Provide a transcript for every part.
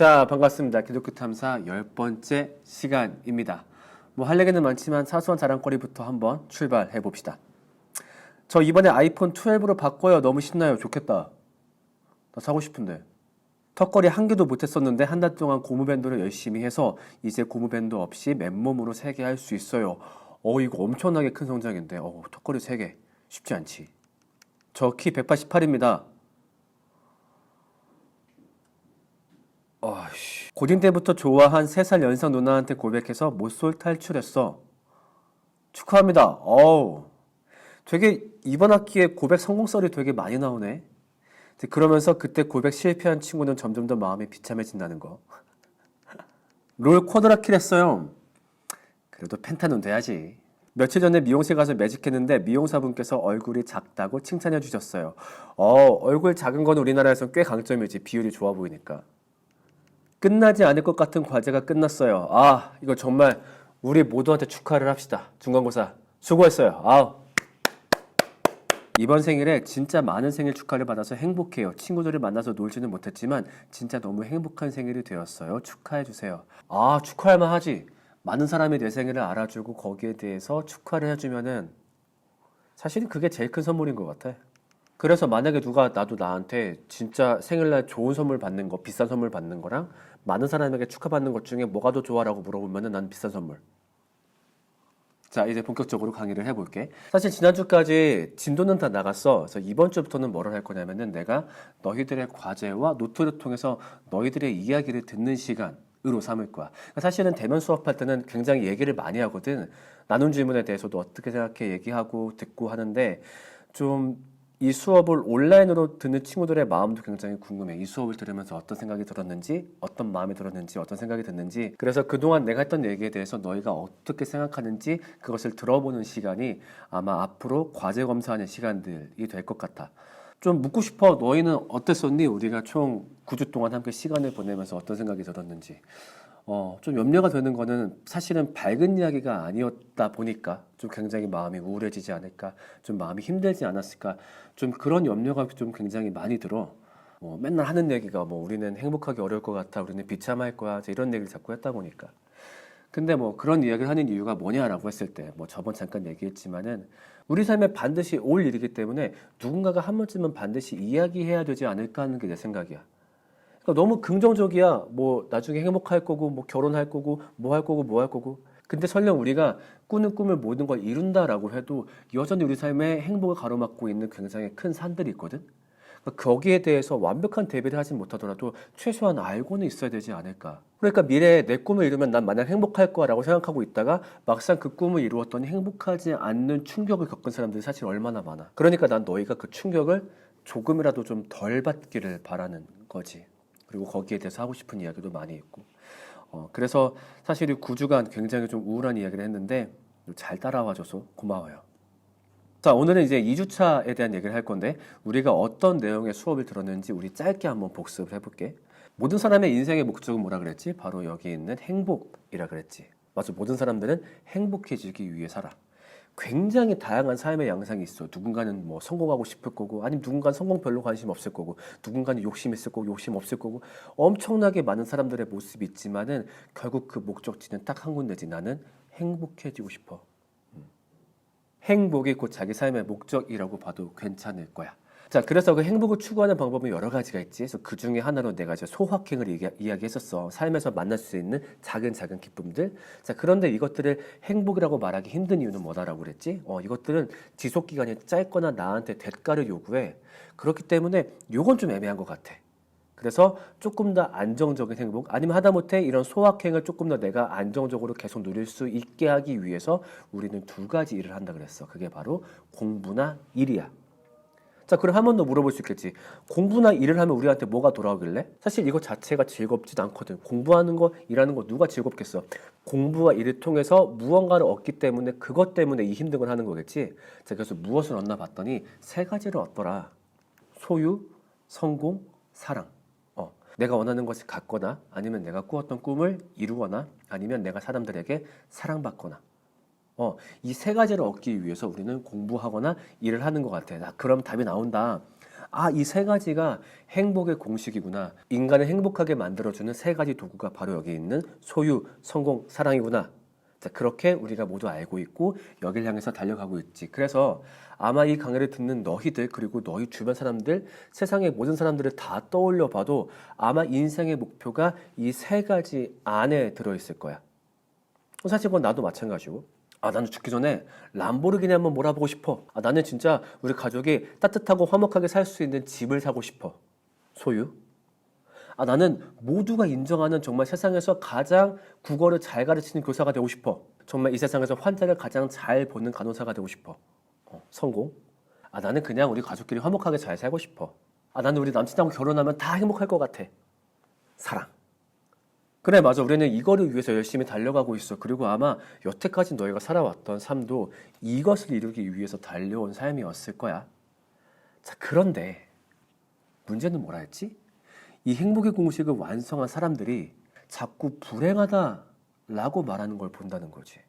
자, 반갑습니다. 기독교 탐사 10번째 시간입니다. 뭐 할 얘기는 많지만 사소한 자랑거리부터 한번 출발해 봅시다. 저 이번에 아이폰 12로 바꿔요. 너무 신나요. 좋겠다. 나 사고 싶은데. 턱걸이 한 개도 못했었는데 한 달 동안 고무밴드를 열심히 해서 이제 고무밴드 없이 맨몸으로 3개 할 수 있어요. 이거 엄청나게 큰 성장인데. 턱걸이 3개. 쉽지 않지. 저 키 188입니다. 고딩 때부터 좋아한 3살 연상 누나한테 고백해서 모쏠 탈출했어. 축하합니다. 되게 이번 학기에 고백 성공 썰이 되게 많이 나오네. 그러면서 그때 고백 실패한 친구는 점점 더 마음이 비참해진다는 거. 롤 쿼드라킬 했어요. 그래도 펜타는 돼야지. 며칠 전에 미용실 가서 매직했는데 미용사분께서 얼굴이 작다고 칭찬해 주셨어요. 얼굴 작은 건 우리나라에서 꽤 강점이지. 비율이 좋아 보이니까. 끝나지 않을 것 같은 과제가 끝났어요. 이거 정말 우리 모두한테 축하를 합시다. 중간고사 수고했어요. 이번 생일에 진짜 많은 생일 축하를 받아서 행복해요. 친구들을 만나서 놀지는 못했지만 진짜 너무 행복한 생일이 되었어요. 축하해주세요. 축하할 만하지. 많은 사람이 내 생일을 알아주고 거기에 대해서 축하를 해주면은 사실은 그게 제일 큰 선물인 것 같아. 그래서 만약에 누가 나한테 진짜 생일날 좋은 선물 받는 거, 비싼 선물 받는 거랑 많은 사람에게 축하받는 것 중에 뭐가 더 좋아라고 물어보면은 난 비싼 선물. 자, 이제 본격적으로 강의를 해볼게. 사실 지난주까지 진도는 다 나갔어. 그래서 이번 주부터는 뭐를 할 거냐면은 내가 너희들의 과제와 노트를 통해서 너희들의 이야기를 듣는 시간으로 삼을 거야. 사실은 대면 수업할 때는 굉장히 얘기를 많이 하거든. 나눈 질문에 대해서도 어떻게 생각해 얘기하고 듣고 하는데 좀 이 수업을 온라인으로 듣는 친구들의 마음도 굉장히 궁금해. 이 수업을 들으면서 어떤 생각이 들었는지, 어떤 마음이 들었는지, 어떤 생각이 됐는지. 그래서 그동안 내가 했던 얘기에 대해서 너희가 어떻게 생각하는지 그것을 들어보는 시간이 아마 앞으로 과제 검사하는 시간들이 될 것 같아. 좀 묻고 싶어. 너희는 어땠었니? 우리가 총 9주 동안 함께 시간을 보내면서 어떤 생각이 들었는지. 좀 염려가 되는 거는 사실은 밝은 이야기가 아니었다 보니까 좀 굉장히 마음이 우울해지지 않을까, 좀 마음이 힘들지 않았을까, 좀 그런 염려가 좀 굉장히 많이 들어. 맨날 하는 얘기가 우리는 행복하기 어려울 것 같아, 우리는 비참할 거야, 이런 얘기를 자꾸 했다 보니까. 근데 그런 이야기를 하는 이유가 뭐냐라고 했을 때, 저번 잠깐 얘기했지만은 우리 삶에 반드시 올 일이기 때문에 누군가가 한 번쯤은 반드시 이야기해야 되지 않을까 하는 게 내 생각이야. 그러니까 너무 긍정적이야. 나중에 행복할 거고, 결혼할 거고, 뭐 할 거고, 뭐 할 거고. 근데 설령 우리가 꾸는 꿈을 모든 걸 이룬다라고 해도 여전히 우리 삶에 행복을 가로막고 있는 굉장히 큰 산들이 있거든. 그러니까 거기에 대해서 완벽한 대비를 하진 못하더라도 최소한 알고는 있어야 되지 않을까. 그러니까 미래에 내 꿈을 이루면 난 마냥 행복할 거라고 생각하고 있다가 막상 그 꿈을 이루었더니 행복하지 않는 충격을 겪은 사람들이 사실 얼마나 많아. 그러니까 난 너희가 그 충격을 조금이라도 좀 덜 받기를 바라는 거지. 그리고 거기에 대해서 하고 싶은 이야기도 많이 있고. 그래서 사실 이 9주간 굉장히 좀 우울한 이야기를 했는데 잘 따라와줘서 고마워요. 자, 오늘은 이제 2주차에 대한 얘기를 할 건데 우리가 어떤 내용의 수업을 들었는지 우리 짧게 한번 복습을 해볼게. 모든 사람의 인생의 목적은 뭐라 그랬지? 바로 여기 있는 행복이라 그랬지. 맞아, 모든 사람들은 행복해지기 위해 살아. 굉장히 다양한 삶의 양상이 있어. 누군가는 성공하고 싶을 거고, 아니면 누군가는 성공 별로 관심 없을 거고, 누군가는 욕심 있을 거고, 욕심 없을 거고, 엄청나게 많은 사람들의 모습이 있지만은 결국 그 목적지는 딱 한 군데지. 나는 행복해지고 싶어. 행복이 곧 자기 삶의 목적이라고 봐도 괜찮을 거야. 자, 그래서 그 행복을 추구하는 방법은 여러 가지가 있지. 그래서 그 중에 하나로 내가 이제 소확행을 이야기했었어. 삶에서 만날 수 있는 작은 기쁨들. 자, 그런데 이것들을 행복이라고 말하기 힘든 이유는 뭐다라고 그랬지? 이것들은 지속 기간이 짧거나 나한테 대가를 요구해. 그렇기 때문에 요건 좀 애매한 것 같아. 그래서 조금 더 안정적인 행복, 아니면 하다못해 이런 소확행을 조금 더 내가 안정적으로 계속 누릴 수 있게 하기 위해서 우리는 2가지 일을 한다 그랬어. 그게 바로 공부나 일이야. 자, 그럼 한 번 더 물어볼 수 있겠지. 공부나 일을 하면 우리한테 뭐가 돌아오길래? 사실 이거 자체가 즐겁지도 않거든. 공부하는 거, 일하는 거 누가 즐겁겠어? 공부와 일을 통해서 무언가를 얻기 때문에 그것 때문에 이 힘든 걸 하는 거겠지. 자, 그래서 무엇을 얻나 봤더니 3가지를 얻더라. 소유, 성공, 사랑. 내가 원하는 것을 갖거나, 아니면 내가 꾸었던 꿈을 이루거나, 아니면 내가 사람들에게 사랑받거나. 이 3가지를 얻기 위해서 우리는 공부하거나 일을 하는 것 같아. 그럼 답이 나온다. 아, 이 세 가지가 행복의 공식이구나. 인간을 행복하게 만들어주는 세 가지 도구가 바로 여기 있는 소유, 성공, 사랑이구나. 자, 그렇게 우리가 모두 알고 있고 여길 향해서 달려가고 있지. 그래서 아마 이 강의를 듣는 너희들 그리고 너희 주변 사람들, 세상의 모든 사람들을 다 떠올려 봐도 아마 인생의 목표가 이 세 가지 안에 들어있을 거야. 사실 그건 나도 마찬가지고. 아, 나는 죽기 전에 람보르기니 한번 몰아보고 싶어. 아, 나는 진짜 우리 가족이 따뜻하고 화목하게 살 수 있는 집을 사고 싶어. 소유. 아, 나는 모두가 인정하는 정말 세상에서 가장 국어를 잘 가르치는 교사가 되고 싶어. 정말 이 세상에서 환자를 가장 잘 보는 간호사가 되고 싶어. 성공. 아, 나는 그냥 우리 가족끼리 화목하게 잘 살고 싶어. 아, 나는 우리 남친하고 결혼하면 다 행복할 것 같아. 사랑. 그래, 맞아. 우리는 이거를 위해서 열심히 달려가고 있어. 그리고 아마 여태까지 너희가 살아왔던 삶도 이것을 이루기 위해서 달려온 삶이었을 거야. 자, 그런데 문제는 뭐라 했지? 이 행복의 공식을 완성한 사람들이 자꾸 불행하다라고 말하는 걸 본다는 거지.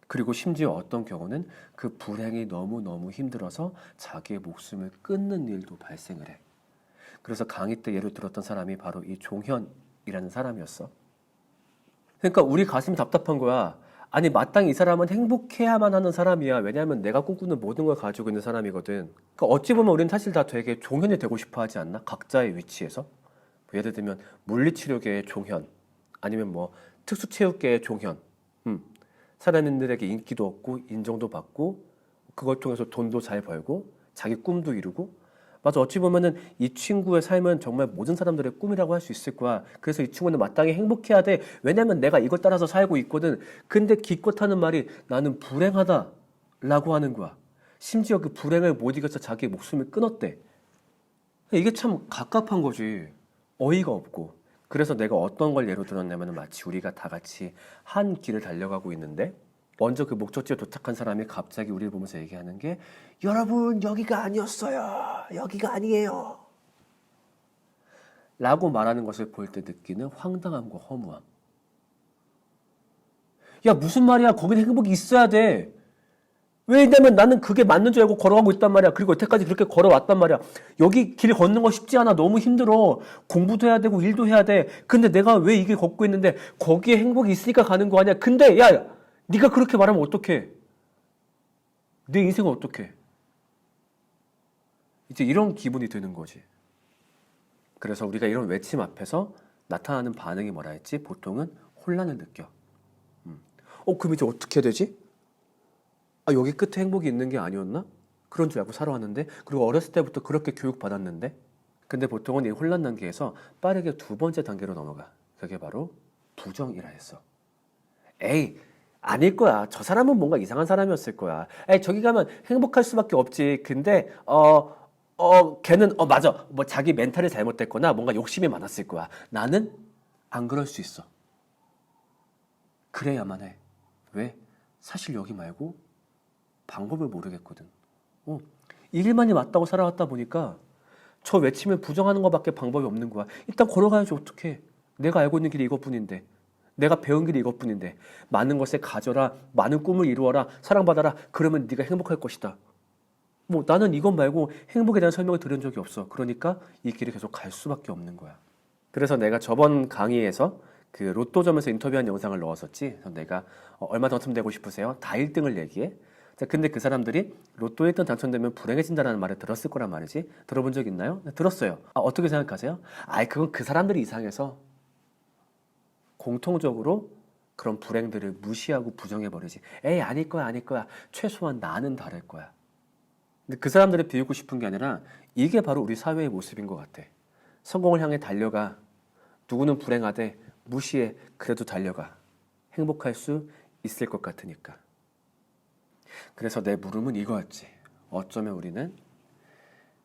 그리고 심지어 어떤 경우는 그 불행이 너무너무 힘들어서 자기의 목숨을 끊는 일도 발생을 해. 그래서 강의 때 예를 들었던 사람이 바로 이 종현이라는 사람이었어. 그러니까 우리 가슴이 답답한 거야. 아니, 마땅히 이 사람은 행복해야만 하는 사람이야. 왜냐하면 내가 꿈꾸는 모든 걸 가지고 있는 사람이거든. 그러니까 어찌 보면 우리는 사실 다 되게 종현이 되고 싶어 하지 않나? 각자의 위치에서. 예를 들면 물리치료계의 종현, 아니면 뭐 특수체육계의 종현. 사람들에게 인기도 얻고 인정도 받고 그걸 통해서 돈도 잘 벌고 자기 꿈도 이루고. 맞아, 어찌 보면은 이 친구의 삶은 정말 모든 사람들의 꿈이라고 할 수 있을 거야. 그래서 이 친구는 마땅히 행복해야 돼. 왜냐면 내가 이걸 따라서 살고 있거든. 근데 기껏 하는 말이 나는 불행하다라고 하는 거야. 심지어 그 불행을 못 이겨서 자기의 목숨을 끊었대. 이게 참 갑갑한 거지. 어이가 없고. 그래서 내가 어떤 걸 예로 들었냐면 마치 우리가 다 같이 한 길을 달려가고 있는데 먼저 그 목적지에 도착한 사람이 갑자기 우리를 보면서 얘기하는 게 여러분, 여기가 아니었어요. 여기가 아니에요. 라고 말하는 것을 볼 때 느끼는 황당함과 허무함. 야, 무슨 말이야. 거긴 행복이 있어야 돼. 왜냐면 나는 그게 맞는 줄 알고 걸어가고 있단 말이야. 그리고 여태까지 그렇게 걸어왔단 말이야. 여기 길 걷는 거 쉽지 않아. 너무 힘들어. 공부도 해야 되고 일도 해야 돼. 근데 내가 왜 이게 걷고 있는데 거기에 행복이 있으니까 가는 거 아니야. 근데 야, 네가 그렇게 말하면 어떡해. 내 인생은 어떡해. 이제 이런 기분이 드는 거지. 그래서 우리가 이런 외침 앞에서 나타나는 반응이 뭐라 했지? 보통은 혼란을 느껴. 그럼 이제 어떻게 해야 되지? 아, 여기 끝에 행복이 있는 게 아니었나? 그런 줄 알고 살아왔는데, 그리고 어렸을 때부터 그렇게 교육받았는데. 근데 보통은 이 혼란 단계에서 빠르게 두 번째 단계로 넘어가. 그게 바로 부정이라 했어. 에이, 아닐 거야. 저 사람은 뭔가 이상한 사람이었을 거야. 에이, 저기 가면 행복할 수밖에 없지. 근데 걔는 맞아. 뭐 자기 멘탈이 잘못됐거나 뭔가 욕심이 많았을 거야. 나는 안 그럴 수 있어. 그래야만 해. 왜? 사실 여기 말고 방법을 모르겠거든. 이 길만이 맞다고 살아왔다 보니까 저 외침을 부정하는 것밖에 방법이 없는 거야. 일단 걸어가야지 어떡해. 내가 알고 있는 길이 이것뿐인데. 내가 배운 길이 이것뿐인데. 많은 것을 가져라. 많은 꿈을 이루어라. 사랑받아라. 그러면 네가 행복할 것이다. 뭐 나는 이것 말고 행복에 대한 설명을 들은 적이 없어. 그러니까 이 길을 계속 갈 수밖에 없는 거야. 그래서 내가 저번 강의에서 그 로또점에서 인터뷰한 영상을 넣었었지. 그래서 내가 얼마 당첨되고 싶으세요? 다 1등을 얘기해. 자, 근데 그 사람들이 로또 1등 당첨되면 불행해진다는 말을 들었을 거란 말이지. 들어본 적 있나요? 네, 들었어요. 아, 어떻게 생각하세요? 그건 그 사람들이 이상해서 공통적으로 그런 불행들을 무시하고 부정해버리지. 에이, 아닐 거야, 아닐 거야. 최소한 나는 다를 거야. 근데 그 사람들을 비우고 싶은 게 아니라 이게 바로 우리 사회의 모습인 것 같아. 성공을 향해 달려가. 누구는 불행하되 무시해. 그래도 달려가. 행복할 수 있을 것 같으니까. 그래서 내 물음은 이거였지. 어쩌면 우리는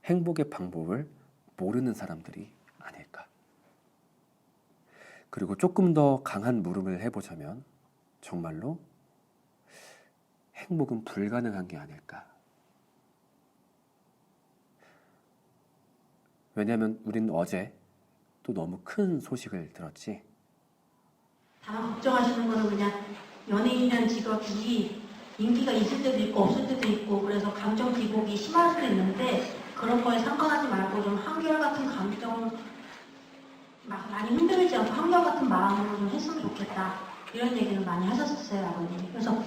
행복의 방법을 모르는 사람들이 아닐까. 그리고 조금 더 강한 물음을 해보자면 정말로 행복은 불가능한 게 아닐까. 왜냐하면 우리는 어제 또 너무 큰 소식을 들었지. 다만 걱정하시는 거는 그냥 연예인이라는 직업이 인기가 있을 때도 있고 없을 때도 있고 그래서 감정 기복이 심할 수도 있는데 그 그런 거에 상관하지 말고 좀 한결같은 감정 막 많이 흔들리지 않고 한결같은 마음으로 좀 했으면 좋겠다 이런 얘기를 많이 하셨었어요 아버님이. 그래서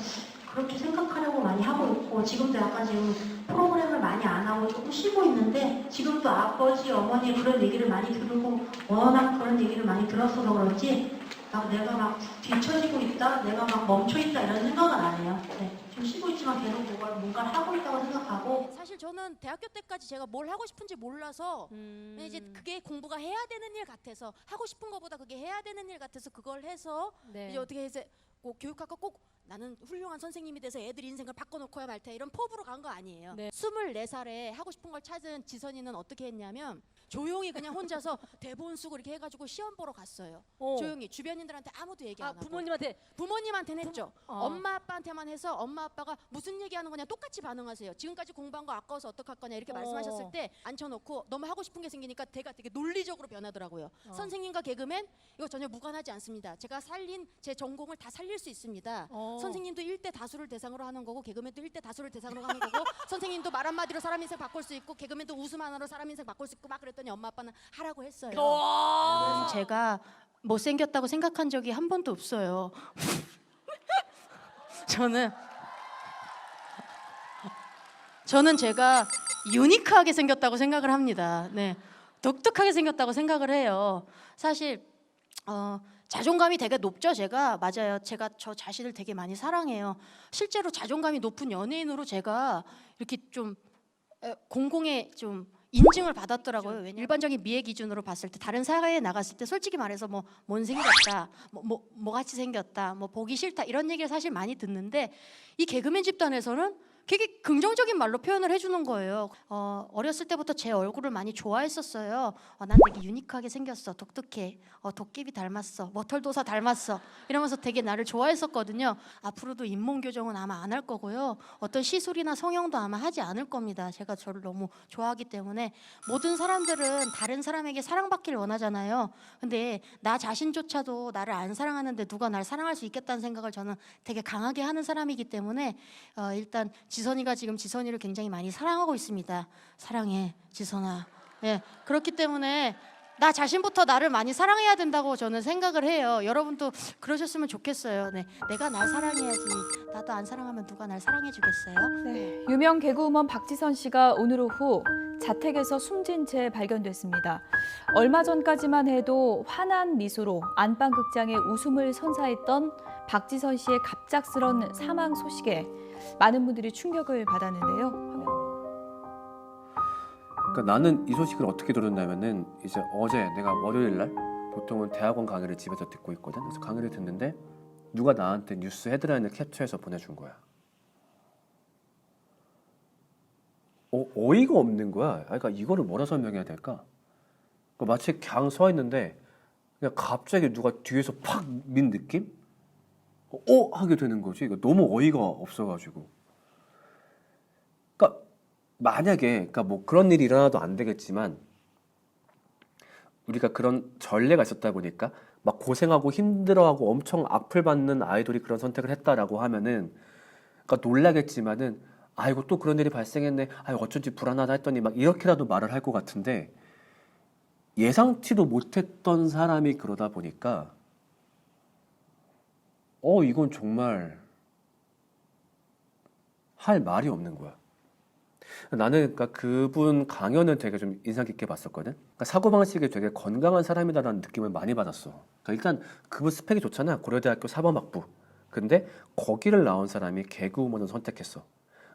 그렇게 생각하려고 많이 하고 있고 지금도 약간 지금 프로그램을 많이 안 하고 조금 쉬고 있는데 지금도 아버지 어머니의 그런 얘기를 많이 들고 워낙 그런 얘기를 많이 들었어서 그런지 막 내가 막 뒤처지고 있다, 내가 막 멈춰 있다 이런 생각은 안 해요. 네, 좀 쉬고 있지만 계속 뭔가를 하고 있다고 생각하고. 사실 저는 대학교 때까지 제가 뭘 하고 싶은지 몰라서 이제 그게 공부가 해야 되는 일 같아서 하고 싶은 것보다 그게 해야 되는 일 같아서 그걸 해서 네. 이제 어떻게 해서 꼭 교육학과 꼭 나는 훌륭한 선생님이 돼서 애들 인생을 바꿔놓고야 말테 이런 포부로 간 거 아니에요. 네. 24살에 하고 싶은 걸 찾은 지선이는 어떻게 했냐면 조용히 그냥 혼자서 대본 쓰고 이렇게 해가지고 시험 보러 갔어요. 조용히 주변인들한테 아무도 얘기 안 하고. 부모님한테는 했죠. 엄마 아빠한테만 해서 엄마 아빠가 무슨 얘기하는 거냐 똑같이 반응하세요. 지금까지 공부한 거 아까워서 어떡할 거냐 이렇게 말씀하셨을 때 앉혀놓고 너무 하고 싶은 게 생기니까 제가 되게 논리적으로 변하더라고요. 선생님과 개그맨 이거 전혀 무관하지 않습니다. 제가 살린 제 전공을 다 살릴 수 있습니다. 선생님도 1대 다수를 대상으로 하는 거고 개그맨도 1대 다수를 대상으로 하는 거고 선생님도 말 한마디로 사람 인생 바꿀 수 있고 개그맨도 웃음 하나로 사람 인생 바꿀 수 있고 막 그랬더니 엄마 아빠는 하라고 했어요. 제가 못생겼다고 생각한 적이 한 번도 없어요. 저는 제가 유니크하게 생겼다고 생각을 합니다. 네, 독특하게 생겼다고 생각을 해요. 사실 자존감이 되게 높죠. 제가 맞아요. 제가 저 자신을 되게 많이 사랑해요. 실제로 자존감이 높은 연예인으로 제가 이렇게 좀 공공의 좀 인증을 받았더라고요. 왜냐면 일반적인 미의 기준으로 봤을 때 다른 사회에 나갔을 때 솔직히 말해서 뭐 못생겼다, 뭐 같이 생겼다, 뭐 보기 싫다 이런 얘기를 사실 많이 듣는데 이 개그맨 집단에서는 되게 긍정적인 말로 표현을 해주는 거예요. 어렸을 때부터 제 얼굴을 많이 좋아했었어요. 난 되게 유니크하게 생겼어, 독특해, 도깨비 닮았어, 머털도사 닮았어 이러면서 되게 나를 좋아했었거든요. 앞으로도 인몽 교정은 아마 안 할 거고요. 어떤 시술이나 성형도 아마 하지 않을 겁니다. 제가 저를 너무 좋아하기 때문에. 모든 사람들은 다른 사람에게 사랑받기를 원하잖아요. 근데 나 자신조차도 나를 안 사랑하는데 누가 날 사랑할 수 있겠다는 생각을 저는 되게 강하게 하는 사람이기 때문에 일단 지선이가 지금 지선이를 굉장히 많이 사랑하고 있습니다. 사랑해 지선아. 네, 그렇기 때문에 나 자신부터 나를 많이 사랑해야 된다고 저는 생각을 해요. 여러분도 그러셨으면 좋겠어요. 네, 내가 날 사랑해야지. 나도 안 사랑하면 누가 날 사랑해 주겠어요? 네, 유명 개그우먼 박지선 씨가 오늘 오후 자택에서 숨진 채 발견됐습니다. 얼마 전까지만 해도 환한 미소로 안방극장에 웃음을 선사했던 박지선 씨의 갑작스런 사망 소식에 많은 분들이 충격을 받았는데요. 그러니까 나는 이 소식을 어떻게 들었냐면은 이제 어제 내가 월요일 날 보통은 대학원 강의를 집에서 듣고 있거든. 그래서 강의를 듣는데 누가 나한테 뉴스 헤드라인을 캡처해서 보내준 거야. 어이가 없는 거야. 그러니까 이거를 뭐라 설명해야 될까? 그러니까 마치 그냥 서 있는데 그냥 갑자기 누가 뒤에서 팍 민 느낌? 하게 되는 거지. 이거 너무 어이가 없어가지고. 그러니까 만약에 그러니까 뭐 그런 일이 일어나도 안 되겠지만 우리가 그런 전례가 있었다 보니까 막 고생하고 힘들어하고 엄청 악플 받는 아이돌이 그런 선택을 했다라고 하면은 그러니까 놀라겠지만은 아이고 또 그런 일이 발생했네. 아이고 어쩐지 불안하다 했더니 막 이렇게라도 말을 할 것 같은데 예상치도 못했던 사람이 그러다 보니까 이건 정말 할 말이 없는 거야. 나는 그러니까 그분 강연을 되게 좀 인상 깊게 봤었거든. 그러니까 사고방식이 되게 건강한 사람이다라는 느낌을 많이 받았어. 그러니까 일단 그분 스펙이 좋잖아. 고려대학교 사범학부. 근데 거기를 나온 사람이 개그우먼을 선택했어.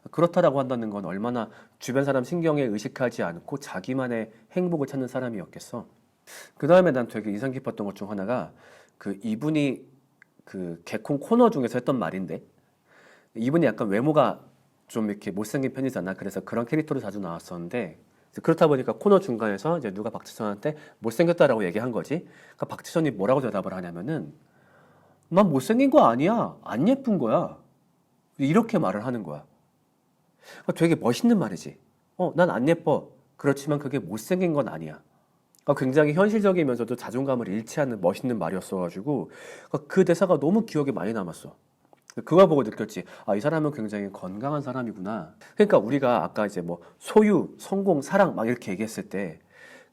그렇다라고 한다는 건 얼마나 주변 사람 신경에 의식하지 않고 자기만의 행복을 찾는 사람이었겠어. 그 다음에 난 되게 인상 깊었던 것 중 하나가 그 이분이 그 개콘 코너 중에서 했던 말인데 이분이 약간 외모가 좀 이렇게 못생긴 편이잖아. 그래서 그런 캐릭터로 자주 나왔었는데 그렇다 보니까 코너 중간에서 이제 누가 박지선한테 못생겼다라고 얘기한 거지. 그러니까 박지선이 뭐라고 대답을 하냐면은 난 못생긴 거 아니야. 안 예쁜 거야. 이렇게 말을 하는 거야. 그러니까 되게 멋있는 말이지. 난 안 예뻐. 그렇지만 그게 못생긴 건 아니야. 그러니까 굉장히 현실적이면서도 자존감을 잃지 않는 멋있는 말이었어가지고 그 대사가 너무 기억에 많이 남았어. 그걸 보고 느꼈지. 아, 이 사람은 굉장히 건강한 사람이구나. 그러니까 우리가 아까 이제 뭐 소유, 성공, 사랑 막 이렇게 얘기했을 때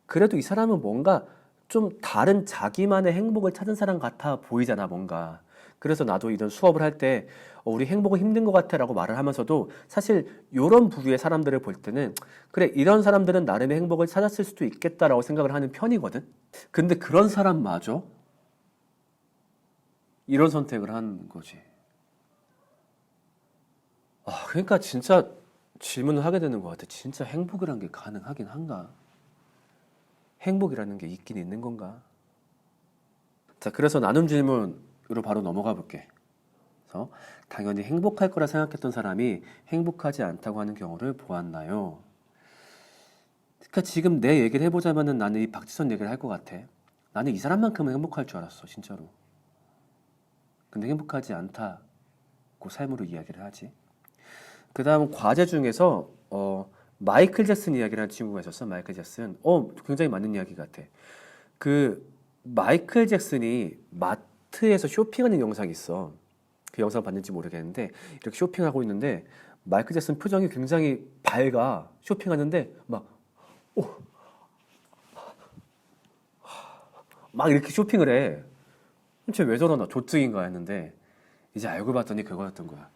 그래도 이 사람은 뭔가 좀 다른 자기만의 행복을 찾은 사람 같아 보이잖아, 뭔가. 그래서 나도 이런 수업을 할 때 우리 행복은 힘든 것 같아 라고 말을 하면서도 사실 이런 부류의 사람들을 볼 때는 그래, 이런 사람들은 나름의 행복을 찾았을 수도 있겠다라고 생각을 하는 편이거든. 근데 그런 사람마저 이런 선택을 하는 거지. 그러니까 진짜 질문을 하게 되는 것 같아. 진짜 행복이란 게 가능하긴 한가? 행복이라는 게 있긴 있는 건가? 자, 그래서 나눔 질문으로 바로 넘어가 볼게. 그래서 당연히 행복할 거라 생각했던 사람이 행복하지 않다고 하는 경우를 보았나요? 그러니까 지금 내 얘기를 해보자면은 나는 이 박지선 얘기를 할 것 같아. 나는 이 사람만큼은 행복할 줄 알았어, 진짜로. 근데 행복하지 않다고 삶으로 이야기를 하지. 그 다음 과제 중에서 마이클 잭슨 이야기라는 친구가 있었어. 마이클 잭슨. 굉장히 맞는 이야기 같아. 그 마이클 잭슨이 마트에서 쇼핑하는 영상이 있어. 그 영상 봤는지 모르겠는데 이렇게 쇼핑하고 있는데 마이클 잭슨 표정이 굉장히 밝아. 쇼핑하는데 막 이렇게 쇼핑을 해. 도대체 왜 저러나, 조증인가 했는데 이제 알고 봤더니 그거였던 거야.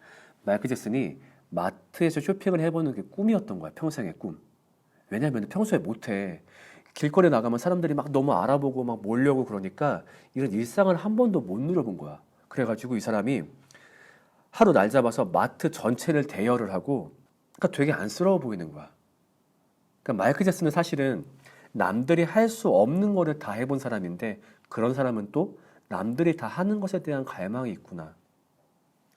마이클 잭슨이 마트에서 쇼핑을 해보는 게 꿈이었던 거야. 평생의 꿈. 왜냐면 평소에 못해. 길거리에 나가면 사람들이 막 너무 알아보고 막 몰려고 그러니까 이런 일상을 한 번도 못 누려본 거야. 그래가지고 이 사람이 하루 날 잡아서 마트 전체를 대여를 하고, 그러니까 되게 안쓰러워 보이는 거야. 그러니까 마이클 잭슨은 사실은 남들이 할 수 없는 거를 다 해본 사람인데 그런 사람은 또 남들이 다 하는 것에 대한 갈망이 있구나.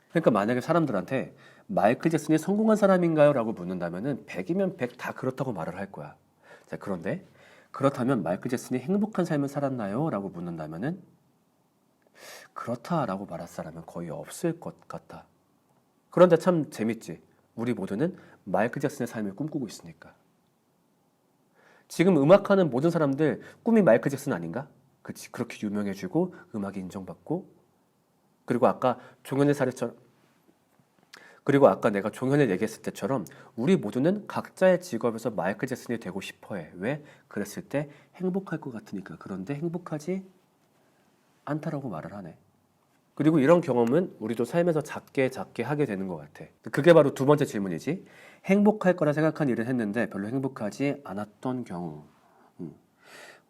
그러니까 만약에 사람들한테 마이클 잭슨이 성공한 사람인가요? 라고 묻는다면은 100이면 100 다 그렇다고 말을 할 거야. 자, 그런데 그렇다면 마이클 잭슨이 행복한 삶을 살았나요? 라고 묻는다면은 그렇다라고 말할 사람은 거의 없을 것 같아. 그런데 참 재밌지. 우리 모두는 마이클 잭슨의 삶을 꿈꾸고 있으니까. 지금 음악하는 모든 사람들 꿈이 마이클 잭슨 아닌가? 그치, 그렇게 유명해지고 음악이 인정받고, 그리고 아까 내가 종현을 얘기했을 때처럼 우리 모두는 각자의 직업에서 마이클 잭슨이 되고 싶어해. 왜? 그랬을 때 행복할 것 같으니까. 그런데 행복하지 않다라고 말을 하네. 그리고 이런 경험은 우리도 삶에서 작게 하게 되는 것 같아. 그게 바로 두 번째 질문이지. 행복할 거라 생각한 일을 했는데 별로 행복하지 않았던 경우.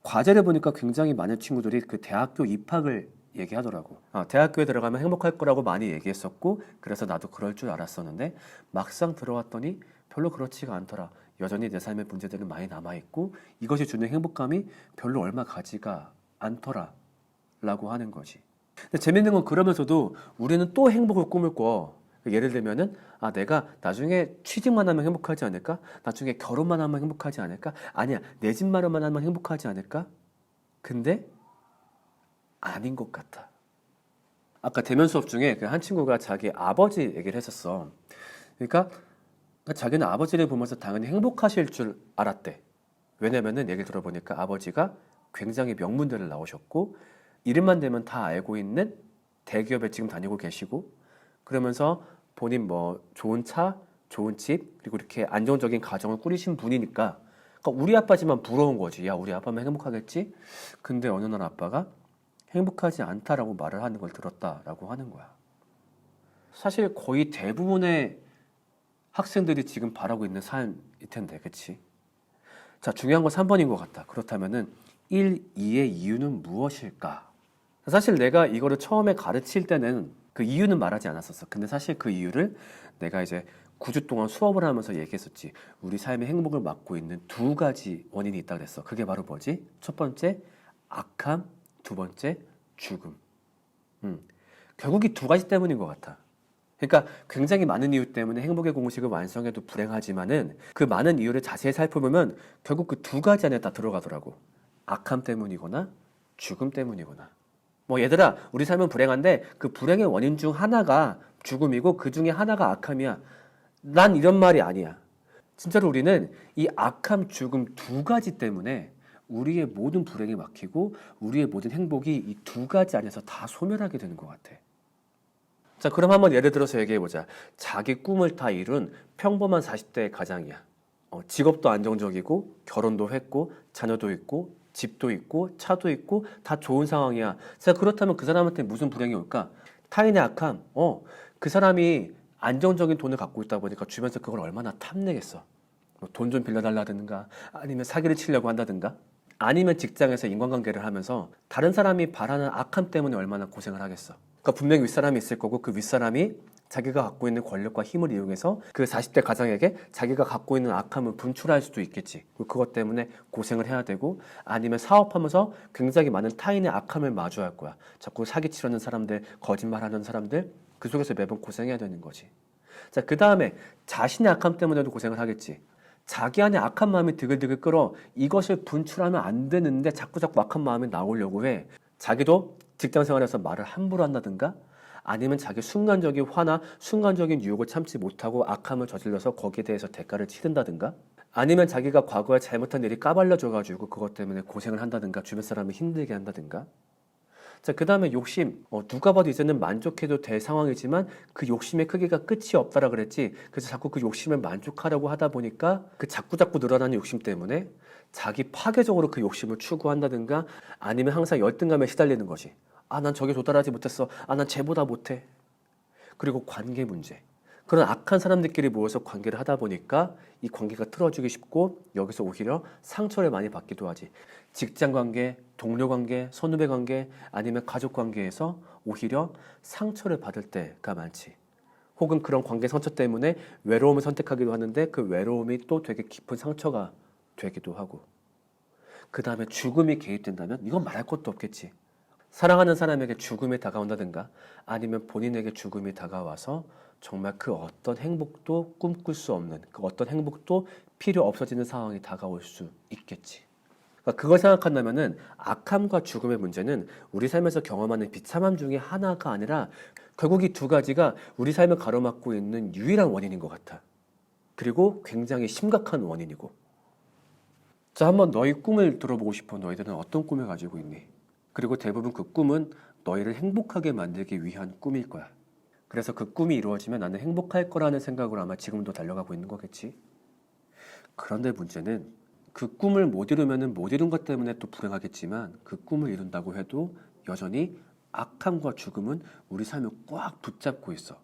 과제를 보니까 굉장히 많은 친구들이 그 대학교 입학을 얘기하더라고. 대학교에 들어가면 행복할 거라고 많이 얘기했었고, 그래서 나도 그럴 줄 알았었는데 막상 들어왔더니 별로 그렇지가 않더라. 여전히 내 삶의 문제들은 많이 남아있고 이것이 주는 행복감이 별로 얼마 가지가 않더라 라고 하는 거지. 근데 재밌는 건 그러면서도 우리는 또 행복을 꿈을 꿔. 예를 들면은 내가 나중에 취직만 하면 행복하지 않을까? 나중에 결혼만 하면 행복하지 않을까? 아니야, 내 집 마련만 하면 행복하지 않을까? 근데 아닌 것 같아. 아까 대면 수업 중에 그 한 친구가 자기 아버지 얘기를 했었어. 그러니까 자기는 아버지를 보면서 당연히 행복하실 줄 알았대. 왜냐면은 얘기를 들어보니까 아버지가 굉장히 명문대를 나오셨고 이름만 되면 다 알고 있는 대기업에 지금 다니고 계시고, 그러면서 본인 뭐 좋은 차, 좋은 집, 그리고 이렇게 안정적인 가정을 꾸리신 분이니까, 그러니까 우리 아빠지만 부러운 거지. 야, 우리 아빠면 행복하겠지? 근데 어느 날 아빠가 행복하지 않다라고 말을 하는 걸 들었다라고 하는 거야. 사실 거의 대부분의 학생들이 지금 바라고 있는 삶일 텐데, 그치? 자, 중요한 건 3번인 것 같다. 그렇다면은 1, 2의 이유는 무엇일까? 사실 내가 이거를 처음에 가르칠 때는 그 이유는 말하지 않았었어. 근데 사실 그 이유를 내가 이제 9주 동안 수업을 하면서 얘기했었지. 우리 삶의 행복을 막고 있는 두 가지 원인이 있다고 그랬어. 그게 바로 뭐지? 첫 번째, 악함. 두 번째, 죽음. 결국 이 두 가지 때문인 것 같아. 그러니까 굉장히 많은 이유 때문에 행복의 공식을 완성해도 불행하지만은 그 많은 이유를 자세히 살펴보면 결국 그 두 가지 안에 다 들어가더라고. 악함 때문이거나 죽음 때문이거나. 뭐 얘들아, 우리 삶은 불행한데 그 불행의 원인 중 하나가 죽음이고 그 중에 하나가 악함이야. 난 이런 말이 아니야. 진짜로 우리는 이 악함, 죽음 두 가지 때문에 우리의 모든 불행이 막히고 우리의 모든 행복이 이 두 가지 안에서 다 소멸하게 되는 것 같아. 자, 그럼 한번 예를 들어서 얘기해보자. 자기 꿈을 다 이룬 평범한 40대의 가장이야. 직업도 안정적이고 결혼도 했고 자녀도 있고 집도 있고 차도 있고 다 좋은 상황이야. 자, 그렇다면 그 사람한테 무슨 불행이 올까? 타인의 악함. 그 사람이 안정적인 돈을 갖고 있다 보니까 주변에서 그걸 얼마나 탐내겠어. 돈 좀 빌려달라든가 아니면 사기를 치려고 한다든가 아니면 직장에서 인간관계를 하면서 다른 사람이 바라는 악함 때문에 얼마나 고생을 하겠어. 그러니까 분명히 윗사람이 있을 거고 그 윗사람이 자기가 갖고 있는 권력과 힘을 이용해서 그 40대 가장에게 자기가 갖고 있는 악함을 분출할 수도 있겠지. 그것 때문에 고생을 해야 되고 아니면 사업하면서 굉장히 많은 타인의 악함을 마주할 거야. 자꾸 사기치려는 사람들, 거짓말하는 사람들 그 속에서 매번 고생해야 되는 거지. 자, 그 다음에 자신의 악함 때문에도 고생을 하겠지. 자기 안에 악한 마음이 드글드글 끓어 이것을 분출하면 안 되는데 자꾸 악한 마음이 나오려고 해. 자기도 직장 생활에서 말을 함부로 한다든가 아니면 자기 순간적인 화나 순간적인 유혹을 참지 못하고 악함을 저질러서 거기에 대해서 대가를 치른다든가 아니면 자기가 과거에 잘못한 일이 까발려져가지고 그것 때문에 고생을 한다든가 주변 사람을 힘들게 한다든가. 자, 그 다음에 욕심. 누가 봐도 이제는 만족해도 될 상황이지만 그 욕심의 크기가 끝이 없다라 그랬지. 그래서 자꾸 그 욕심을 만족하려고 하다 보니까 그 자꾸 늘어나는 욕심 때문에 자기 파괴적으로 그 욕심을 추구한다든가 아니면 항상 열등감에 시달리는 거지. 난 저게 도달하지 못했어. 난 쟤보다 못해. 그리고 관계 문제. 그런 악한 사람들끼리 모여서 관계를 하다 보니까 이 관계가 틀어지기 쉽고 여기서 오히려 상처를 많이 받기도 하지. 직장 관계, 동료 관계, 선후배 관계 아니면 가족 관계에서 오히려 상처를 받을 때가 많지. 혹은 그런 관계 상처 때문에 외로움을 선택하기도 하는데 그 외로움이 또 되게 깊은 상처가 되기도 하고. 그 다음에 죽음이 개입된다면 이건 말할 것도 없겠지. 사랑하는 사람에게 죽음이 다가온다든가 아니면 본인에게 죽음이 다가와서 정말 그 어떤 행복도 꿈꿀 수 없는 그 어떤 행복도 필요 없어지는 상황이 다가올 수 있겠지. 그러니까 그걸 생각한다면은 악함과 죽음의 문제는 우리 삶에서 경험하는 비참함 중에 하나가 아니라 결국 이 두 가지가 우리 삶을 가로막고 있는 유일한 원인인 것 같아. 그리고 굉장히 심각한 원인이고. 자, 한번 너희 꿈을 들어보고 싶어. 너희들은 어떤 꿈을 가지고 있니? 그리고 대부분 그 꿈은 너희를 행복하게 만들기 위한 꿈일 거야. 그래서 그 꿈이 이루어지면 나는 행복할 거라는 생각으로 아마 지금도 달려가고 있는 거겠지. 그런데 문제는 그 꿈을 못 이루면 못 이룬 것 때문에 또 불행하겠지만 그 꿈을 이룬다고 해도 여전히 악함과 죽음은 우리 삶을 꽉 붙잡고 있어.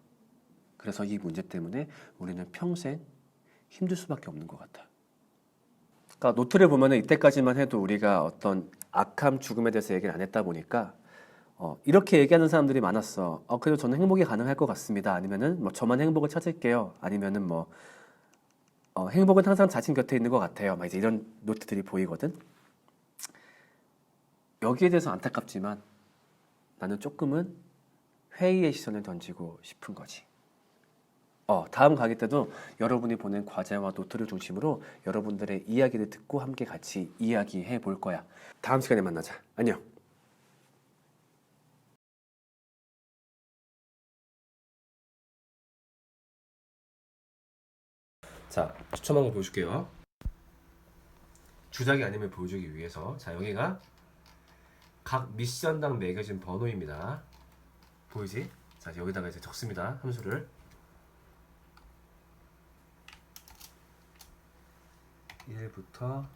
그래서 이 문제 때문에 우리는 평생 힘들 수밖에 없는 것 같아. 그러니까 노트를 보면은 이때까지만 해도 우리가 어떤 악함, 죽음에 대해서 얘기를 안 했다 보니까 이렇게 얘기하는 사람들이 많았어. 그래도 저는 행복이 가능할 것 같습니다. 아니면은 뭐 저만 행복을 찾을게요. 아니면은 뭐 행복은 항상 자신 곁에 있는 것 같아요. 막 이제 이런 노트들이 보이거든. 여기에 대해서 안타깝지만 나는 조금은 회의의 시선을 던지고 싶은 거지. 다음 강의 때도 여러분이 보낸 과제와 노트를 중심으로 여러분들의 이야기를 듣고 함께 같이 이야기해 볼 거야. 다음 시간에 만나자. 안녕. 자, 추첨한 거 보여줄게요. 주작이 아님을 보여주기 위해서. 자, 여기가 각 미션당 매겨진 번호입니다. 보이지? 자, 여기다가 이제 적습니다. 함수를. 1부터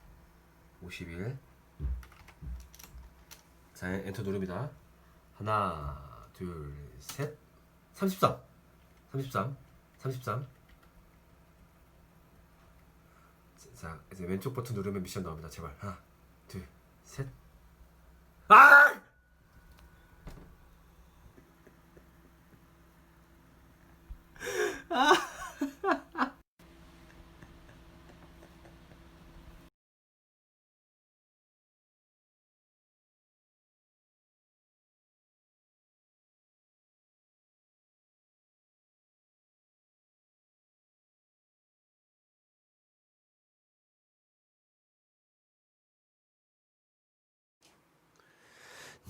51. 자, 엔터 누릅니다. 하나, 둘, 셋. 33. 자, 이제 왼쪽 버튼 누르면 미션 나옵니다. 제발. 하나, 둘, 셋. 아!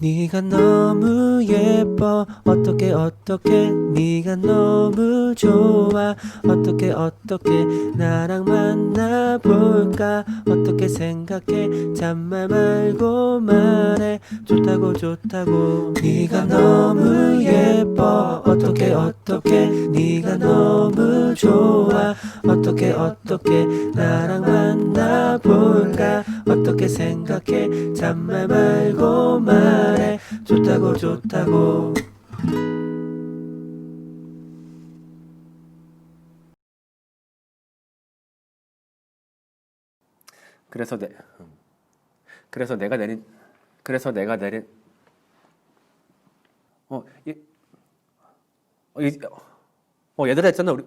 네가 너무 예뻐 어떻게 네가 너무 좋아 어떻게 나랑 만나볼까 어떻게 생각해 잔말 말고 말해 좋다고 네가 너무 예뻐 어떻게 어떻게 네가 너무 좋아 어떻게 나랑 만나볼까 어떻게 생각해 잔말 말고 말해 좋다고 그래서 내 그래서 내가 내린 그래서 내가 내린 얘들아 했잖아 우리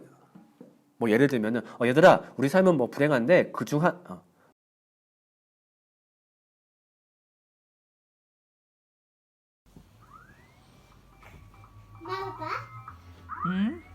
뭐 예를 들면은 얘들아 우리 삶은 뭐 불행한데 그중 한 응?